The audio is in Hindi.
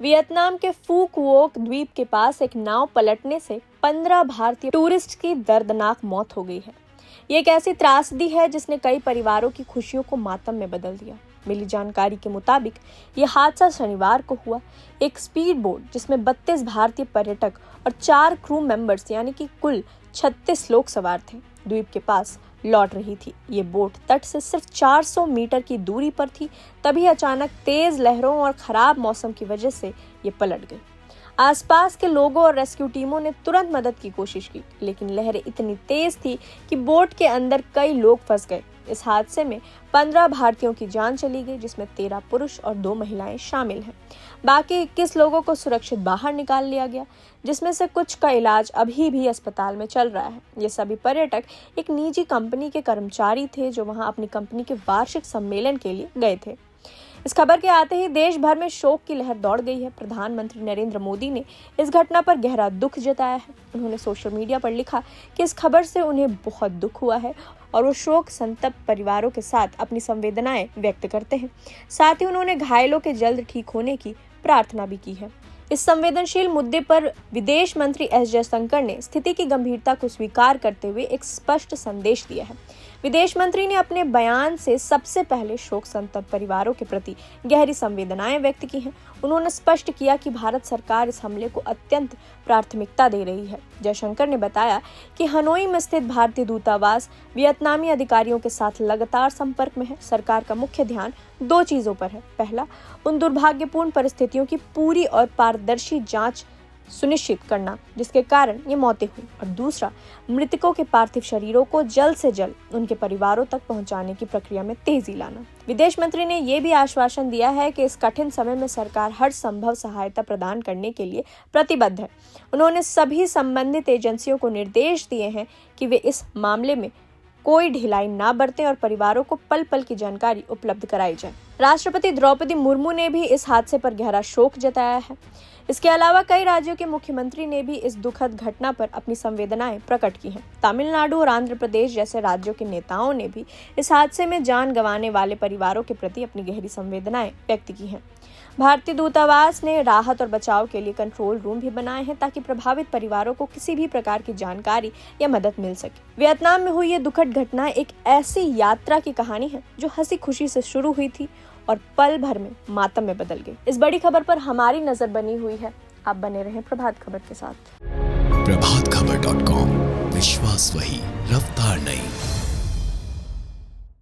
वियतनाम के फू कुओक द्वीप के पास एक नाव पलटने से 15 भारतीय टूरिस्ट की दर्दनाक मौत हो गई है। ये एक ऐसी त्रासदी है जिसने कई परिवारों की खुशियों को मातम में बदल दिया। मिली जानकारी के मुताबिक ये हादसा शनिवार को हुआ। एक स्पीड बोट जिसमें 32 भारतीय पर्यटक और 4 क्रू मेंबर्स यानी कि कुल 36 लोग सवार थे, द्वीप के पास लौट रही थी। ये बोट तट से सिर्फ 400 मीटर की दूरी पर थी, तभी अचानक तेज लहरों और खराब मौसम की वजह से ये पलट गई। आसपास के लोगों और रेस्क्यू टीमों ने तुरंत मदद की कोशिश की, लेकिन लहरें इतनी तेज थी कि बोट के अंदर कई लोग फंस गए। इस हादसे में 15 भारतीयों की जान चली गई, जिसमें 13 पुरुष और 2 महिलाएं शामिल हैं। बाकी 21 लोगों को सुरक्षित बाहर निकाल लिया गया, जिसमें से कुछ का इलाज अभी भी अस्पताल में चल रहा है। ये सभी पर्यटक एक निजी कंपनी के कर्मचारी थे जो वहां अपनी कंपनी के वार्षिक सम्मेलन के लिए गए थे। इस खबर के आते ही देश भर में शोक की लहर दौड़ गई है। प्रधानमंत्री नरेंद्र मोदी ने इस घटना पर गहरा दुख जताया है। उन्होंने सोशल मीडिया पर लिखा कि इस खबर से उन्हें बहुत दुख हुआ है और वो शोक संतप्त परिवारों के साथ अपनी संवेदनाएं व्यक्त करते हैं। साथ ही उन्होंने घायलों के जल्द ठीक होने की प्रार्थना भी की है। इस संवेदनशील मुद्दे पर विदेश मंत्री एस जयशंकर ने स्थिति की गंभीरता को स्वीकार करते हुए एक स्पष्ट संदेश दिया है। विदेश मंत्री ने अपने बयान से सबसे पहले शोक संतप्त परिवारों के प्रति गहरी संवेदनाएं व्यक्त की हैं। उन्होंने स्पष्ट किया कि भारत सरकार इस हमले को अत्यंत प्राथमिकता दे रही है। जयशंकर ने बताया कि हनोई में स्थित भारतीय दूतावास वियतनामी अधिकारियों के साथ लगातार संपर्क में है। सरकार का मुख्य ध्यान 2 चीजों पर है। पहला, उन दुर्भाग्यपूर्ण परिस्थितियों की पूरी और पारदर्शी जांच सुनिश्चित करना जिसके कारण ये मौतें हुई, और दूसरा, मृतकों के पार्थिव शरीरों को जल्द से जल्द उनके परिवारों तक पहुंचाने की प्रक्रिया में तेजी लाना। विदेश मंत्री ने ये भी आश्वासन दिया है कि इस कठिन समय में सरकार हर संभव सहायता प्रदान करने के लिए प्रतिबद्ध है। उन्होंने सभी संबंधित एजेंसियों को निर्देश दिए हैं कि वे इस मामले में कोई ढिलाई ना बरतें और परिवारों को पल पल की जानकारी उपलब्ध कराई जाए। राष्ट्रपति द्रौपदी मुर्मू ने भी इस हादसे पर गहरा शोक जताया है। इसके अलावा कई राज्यों के मुख्यमंत्री ने भी इस दुखद घटना पर अपनी संवेदनाएं प्रकट की हैं। तमिलनाडु और आंध्र प्रदेश जैसे राज्यों के नेताओं ने भी इस हादसे में जान गंवाने वाले परिवारों के प्रति अपनी गहरी संवेदनाएं व्यक्त की हैं। भारतीय दूतावास ने राहत और बचाव के लिए कंट्रोल रूम भी बनाए हैं ताकि प्रभावित परिवारों को किसी भी प्रकार की जानकारी या मदद मिल सके। वियतनाम में हुई ये दुखद घटना एक ऐसी यात्रा की कहानी है जो हंसी खुशी से शुरू हुई थी और पल भर में मातम में बदल गई। इस बड़ी खबर पर हमारी नजर बनी हुई है। आप बने रहें प्रभात खबर के साथ। प्रभातखबर.com, विश्वास वही, रफ्तार नहीं।